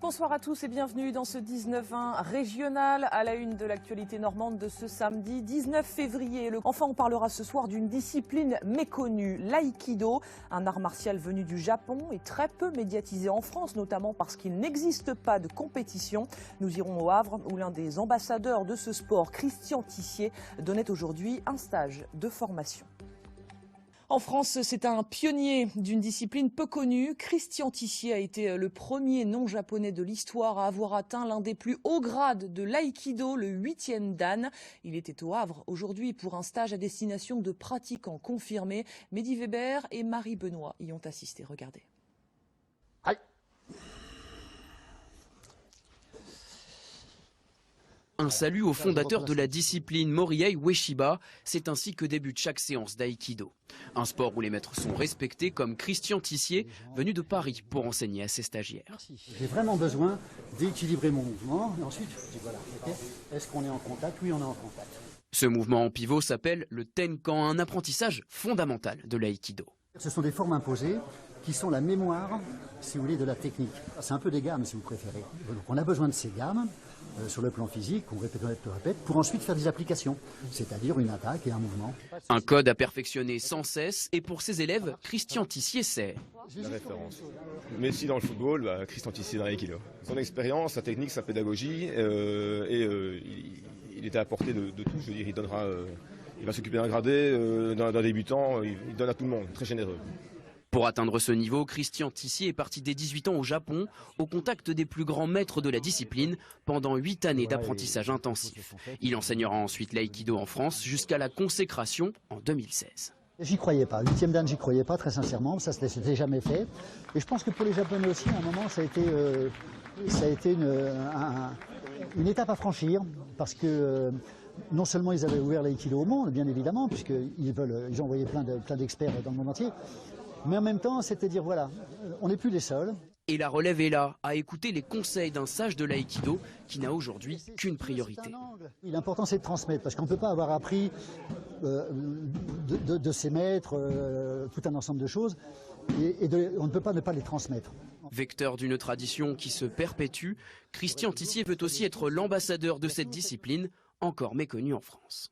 Bonsoir à tous et bienvenue dans ce 19-20 régional à la une de l'actualité normande de ce samedi 19 février. Enfin, on parlera ce soir d'une discipline méconnue, l'aïkido, un art martial venu du Japon et très peu médiatisé en France, notamment parce qu'il n'existe pas de compétition. Nous irons au Havre où l'un des ambassadeurs de ce sport, Christian Tissier, donnait aujourd'hui un stage de formation. En France, c'est un pionnier d'une discipline peu connue. Christian Tissier a été le premier non-japonais de l'histoire à avoir atteint l'un des plus hauts grades de l'aïkido, le 8e dan. Il était au Havre aujourd'hui pour un stage à destination de pratiquants confirmés. Mehdi Weber et Marie Benoît y ont assisté. Regardez. Aïe. Un salut au fondateur de la discipline, Morihei Ueshiba. C'est ainsi que débute chaque séance d'aïkido. Un sport où les maîtres sont respectés, comme Christian Tissier, venu de Paris pour enseigner à ses stagiaires. J'ai vraiment besoin d'équilibrer mon mouvement. Et ensuite, je dis voilà, okay. Est-ce qu'on est en contact? Oui, on est en contact. Ce mouvement en pivot s'appelle le tenkan, un apprentissage fondamental de l'aïkido. Ce sont des formes imposées qui sont la mémoire, si vous voulez, de la technique. C'est un peu des gammes, si vous préférez. Donc on a besoin de ces gammes sur le plan physique, on répète, pour ensuite faire des applications, c'est-à-dire une attaque et un mouvement. Un code à perfectionner sans cesse, et pour ses élèves, Christian Tissier c'est la référence. Messi dans le football, Christian Tissier dans l'aïkido. Son expérience, sa technique, sa pédagogie, il était à portée de tout. Je veux dire, il va s'occuper d'un gradé, d'un débutant, il donne à tout le monde, très généreux. Pour atteindre ce niveau, Christian Tissier est parti dès 18 ans au Japon, au contact des plus grands maîtres de la discipline, pendant 8 années d'apprentissage intensif. Il enseignera ensuite l'aïkido en France jusqu'à la consécration en 2016. J'y croyais pas. 8e dan, j'y croyais pas, très sincèrement. Ça, s'était jamais fait. Et je pense que pour les Japonais aussi, à un moment, ça a été une étape à franchir, parce que non seulement ils avaient ouvert l'aïkido au monde, bien évidemment, puisqu'ils ont envoyé plein d'experts dans le monde entier, mais en même temps, c'était dire, voilà, on n'est plus les seuls. Et la relève est là, à écouter les conseils d'un sage de l'aïkido qui n'a aujourd'hui qu'une priorité. L'important, c'est de transmettre, parce qu'on ne peut pas avoir appris de ses maîtres tout un ensemble de choses, on ne peut pas ne pas les transmettre. Vecteur d'une tradition qui se perpétue, Christian Tissier veut aussi être l'ambassadeur de cette discipline, encore méconnue en France.